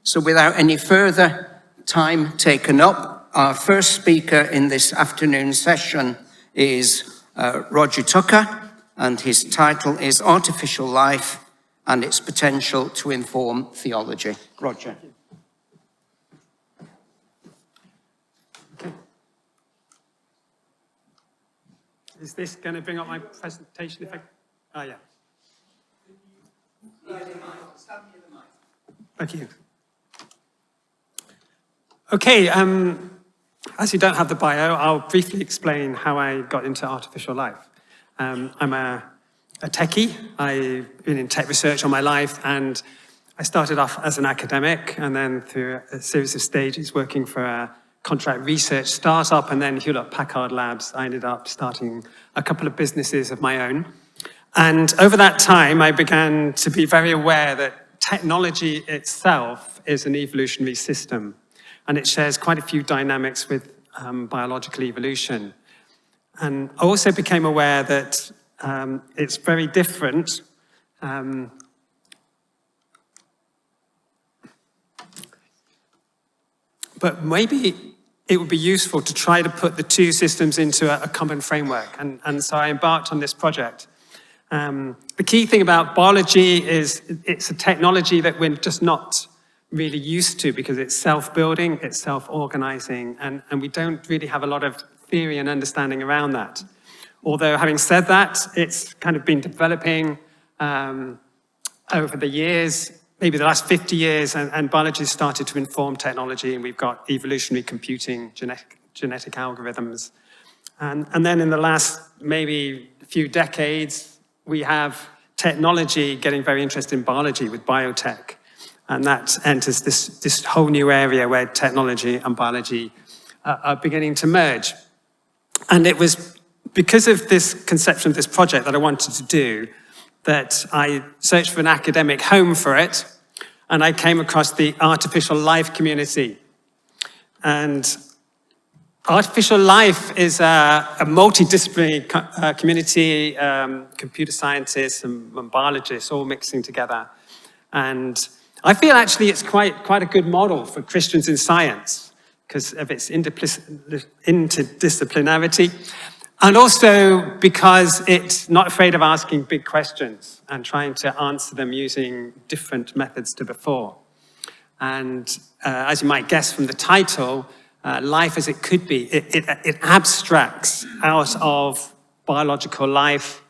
So without any further time taken up, our first speaker in this afternoon session is Roger Tucker, and his title is Artificial Life and Its Potential to Inform Theology. Roger. Okay. Is this going to bring up my presentation? Oh, yeah. Thank you. Okay, as you don't have the bio, I'll briefly explain how I got into artificial life. I'm a techie. I've been in tech research all my life, and I started off as an academic, and then through a series of stages working for a contract research startup, and then Hewlett-Packard Labs, I ended up starting a couple of businesses of my own. And over that time, I began to be very aware that technology itself is an evolutionary system, and it shares quite a few dynamics with biological evolution. And I also became aware that it's very different. But maybe it would be useful to try to put the two systems into a common framework. And so I embarked on this project. The key thing about biology is it's a technology that we're just not really used to because it's self-building, it's self-organizing, and we don't really have a lot of theory and understanding around that. Although, having said that, it's kind of been developing over the years, maybe the last 50 years, and biology started to inform technology, and we've got evolutionary computing, genetic algorithms. And then in the last maybe few decades, we have technology getting very interested in biology with biotech. And that enters this whole new area where technology and biology are beginning to merge. And it was because of this conception of this project that I wanted to do that I searched for an academic home for it, and I came across the artificial life community. And artificial life is a multidisciplinary community, computer scientists and biologists all mixing together. And I feel actually it's quite a good model for Christians in science because of its interdisciplinarity, and also because it's not afraid of asking big questions and trying to answer them using different methods to before. And as you might guess from the title, life as it could be, it abstracts out of biological life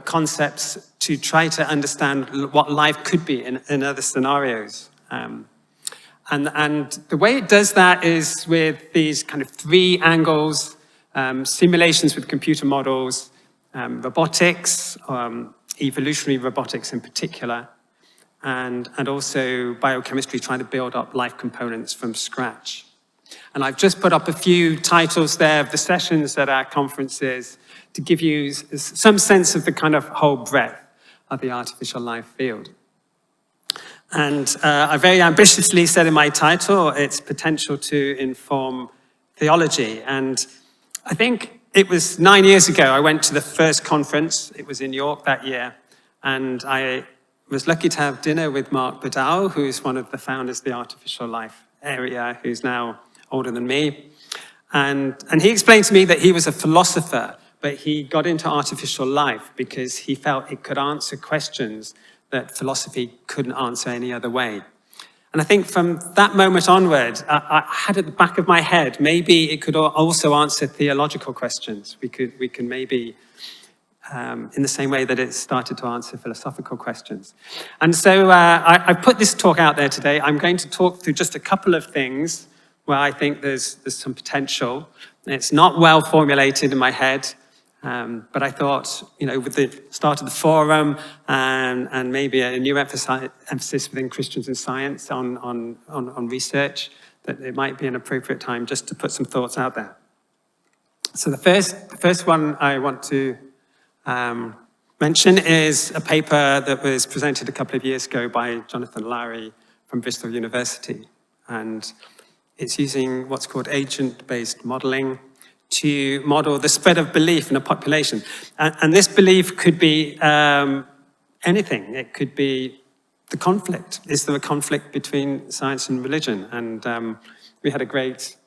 concepts to try to understand what life could be in other scenarios. And the way it does that is with these kind of three angles, simulations with computer models, robotics, evolutionary robotics in particular, and also biochemistry trying to build up life components from scratch. And I've just put up a few titles there of the sessions at our conferences to give you some sense of the kind of whole breadth of the artificial life field. And I very ambitiously said in my title, its potential to inform theology. And I think it was 9 years ago, I went to the first conference. It was in York that year. And I was lucky to have dinner with Mark Bedell, who's one of the founders of the artificial life area, who's now older than me. And he explained to me that he was a philosopher, but he got into artificial life because he felt it could answer questions that philosophy couldn't answer any other way. And I think from that moment onward, I had at the back of my head, maybe it could also answer theological questions. We can maybe, in the same way that it started to answer philosophical questions. And so I put this talk out there today. I'm going to talk through just a couple of things where I think there's some potential. It's not well formulated in my head, but I thought, with the start of the forum and maybe a new emphasis within Christians in science on research, that it might be an appropriate time just to put some thoughts out there. So the first one I want to mention is a paper that was presented a couple of years ago by Jonathan Lowry from Bristol University. And it's using what's called agent-based modeling to model the spread of belief in a population. And this belief could be anything. It could be the conflict. Is there a conflict between science and religion? And we had a great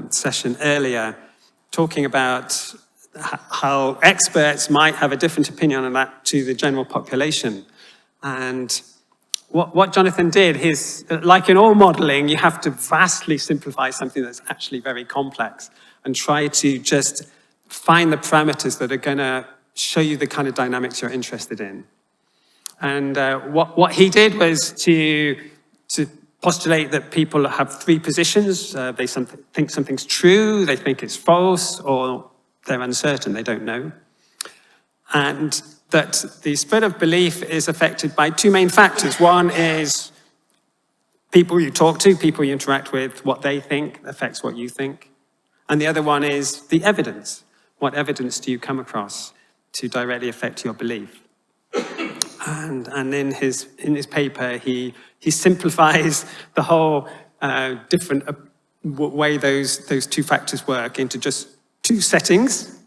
session earlier talking about how experts might have a different opinion on that to the general population. And what Jonathan did, like in all modeling, you have to vastly simplify something that's actually very complex and try to just find the parameters that are going to show you the kind of dynamics you're interested in. And what he did was to postulate that people have three positions. They think something's true, they think it's false, or they're uncertain, they don't know. And that the spread of belief is affected by two main factors. One is people you talk to, people you interact with, what they think affects what you think. And the other one is the evidence. What evidence do you come across to directly affect your belief? And in his paper, he simplifies the whole different way those two factors work into just two settings.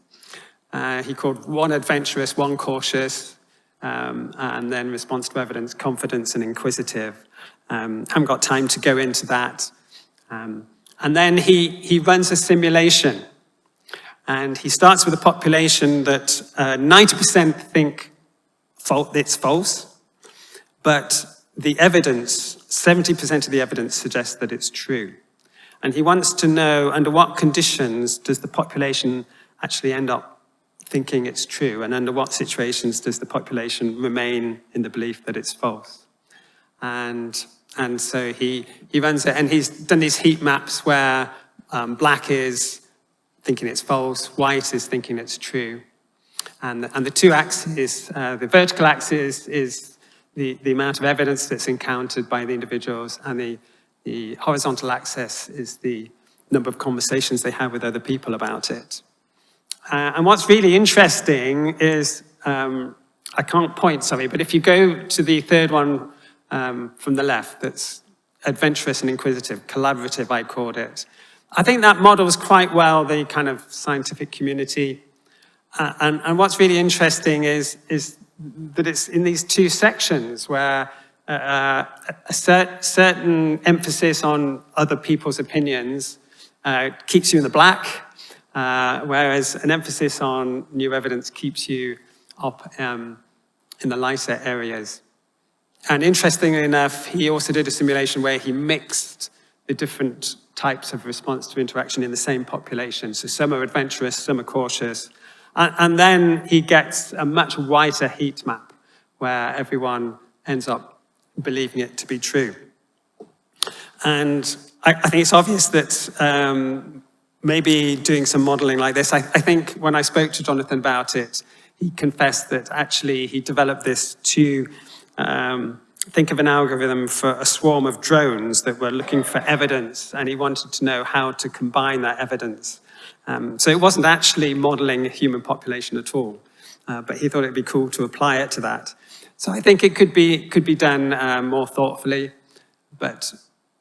He called one adventurous, one cautious, and then response to evidence, confidence and inquisitive. Haven't got time to go into that. And then he runs a simulation. And he starts with a population that 90% think it's false, but the evidence, 70% of the evidence suggests that it's true. And he wants to know under what conditions does the population actually end up thinking it's true, and under what situations does the population remain in the belief that it's false. And so he runs it, and he's done these heat maps where black is thinking it's false, white is thinking it's true. And the two axes, the vertical axis is the amount of evidence that's encountered by the individuals, and the horizontal axis is the number of conversations they have with other people about it. And what's really interesting is, I can't point, sorry, but if you go to the third one from the left, that's adventurous and inquisitive, collaborative, I called it. I think that models quite well the kind of scientific community. And what's really interesting is that it's in these two sections where a certain emphasis on other people's opinions keeps you in the black, whereas an emphasis on new evidence keeps you up in the lighter areas. And interestingly enough, he also did a simulation where he mixed the different types of response to interaction in the same population. So some are adventurous, some are cautious. And then he gets a much wider heat map where everyone ends up believing it to be true. And I think it's obvious that maybe doing some modeling like this, I think when I spoke to Jonathan about it, he confessed that actually he developed this to think of an algorithm for a swarm of drones that were looking for evidence, and he wanted to know how to combine that evidence. So it wasn't actually modeling a human population at all, but he thought it'd be cool to apply it to that. So I think it could be done more thoughtfully, but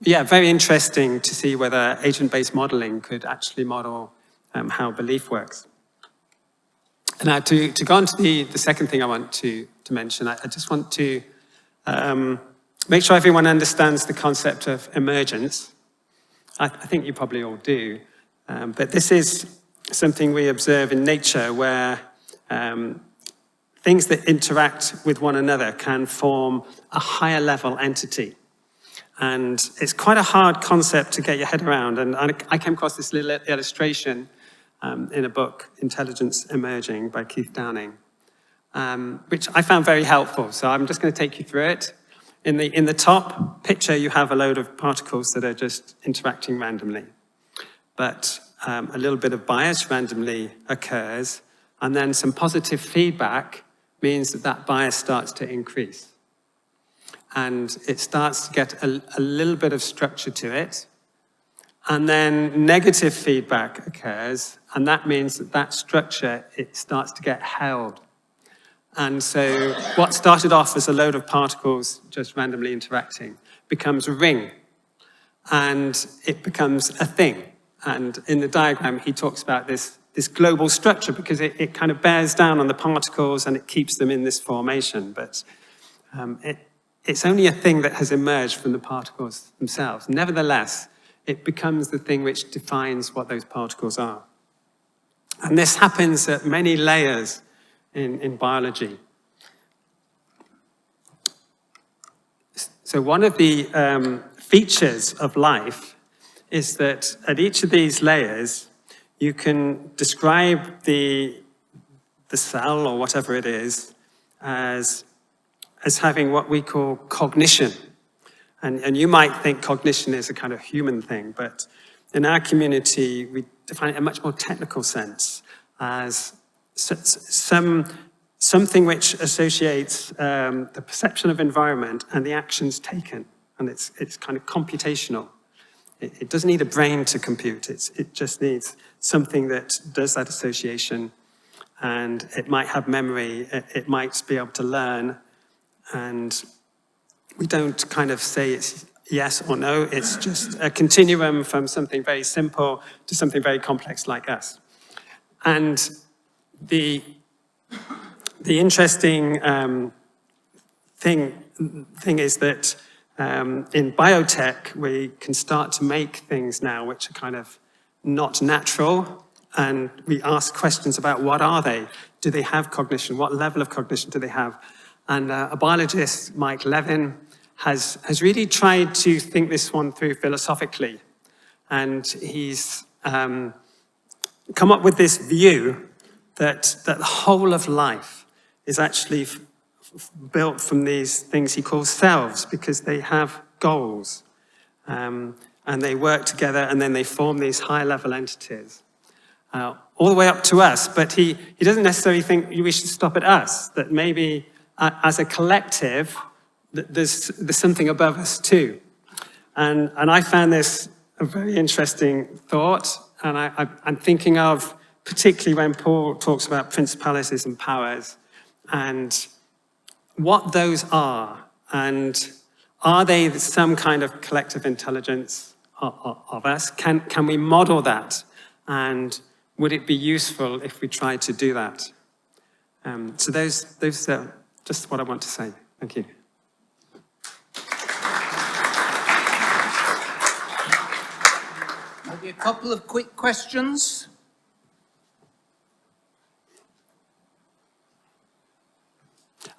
yeah, very interesting to see whether agent-based modeling could actually model how belief works. Now, to go on to the second thing I want to mention, I just want to make sure everyone understands the concept of emergence. I think you probably all do. But this is something we observe in nature where things that interact with one another can form a higher level entity. And it's quite a hard concept to get your head around. And I came across this little illustration in a book, Intelligence Emerging by Keith Downing, which I found very helpful. So I'm just going to take you through it. In the top picture, you have a load of particles that are just interacting randomly. But a little bit of bias randomly occurs, and then some positive feedback means that bias starts to increase. And it starts to get a little bit of structure to it. And then negative feedback occurs, and that means that structure, it starts to get held. And so what started off as a load of particles just randomly interacting becomes a ring, and it becomes a thing. And in the diagram, he talks about this global structure because it kind of bears down on the particles and it keeps them in this formation. But it's only a thing that has emerged from the particles themselves. Nevertheless, it becomes the thing which defines what those particles are. And this happens at many layers in biology. So one of the features of life is that at each of these layers, you can describe the cell or whatever it is as having what we call cognition. And you might think cognition is a kind of human thing, but in our community, we define it in a much more technical sense as something which associates the perception of environment and the actions taken. And it's kind of computational. It doesn't need a brain to compute. It just needs something that does that association. And it might have memory. It might be able to learn. And we don't kind of say it's yes or no. It's just a continuum from something very simple to something very complex like us. And the interesting thing is that in biotech, we can start to make things now which are kind of not natural. And we ask questions about what are they? Do they have cognition? What level of cognition do they have? And a biologist, Mike Levin, has really tried to think this one through philosophically. And he's come up with this view that the whole of life is actually built from these things he calls selves, because they have goals. And they work together, and then they form these high-level entities. All the way up to us, but he doesn't necessarily think we should stop at us, that maybe as a collective, there's something above us too. And I found this a very interesting thought, and I'm thinking of, particularly when Paul talks about principalities and powers, and what those are, and are they some kind of collective intelligence of us? Can we model that? And would it be useful if we tried to do that? So those are just what I want to say. Thank you. Maybe a couple of quick questions.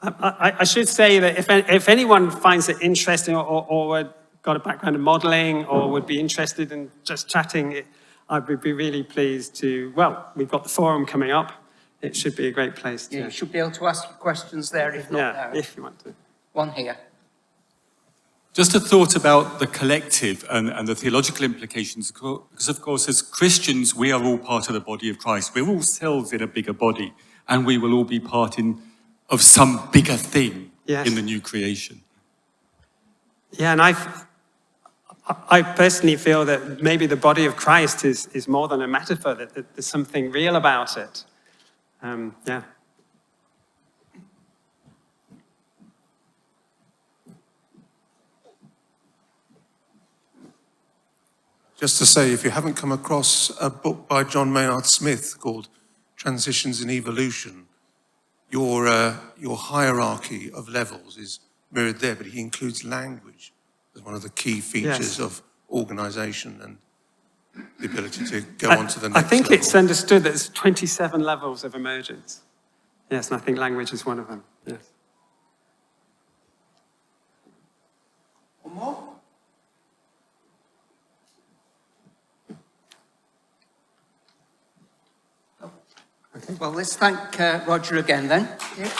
I should say that if anyone finds it interesting or got a background in modeling or would be interested in just chatting, I would be really pleased to, well, we've got the forum coming up. It should be a great place to... Yeah, you should be able to ask your questions there, if not now. If you want to. One here. Just a thought about the collective and the theological implications, because of course as Christians we are all part of the body of Christ. We're all cells in a bigger body, and we will all be part of some bigger thing in the new creation. Yeah, and I personally feel that maybe the body of Christ is more than a metaphor, that there's something real about it. Yeah. Just to say, if you haven't come across a book by John Maynard Smith called Transitions in Evolution, your hierarchy of levels is mirrored there, but he includes language as one of the key features of organisation and the ability to go on to the next I think level. it's understood that there's 27 levels of emergence. Yes, and I think language is one of them. Yes. One more? Okay, well, let's thank Roger again then. Yeah.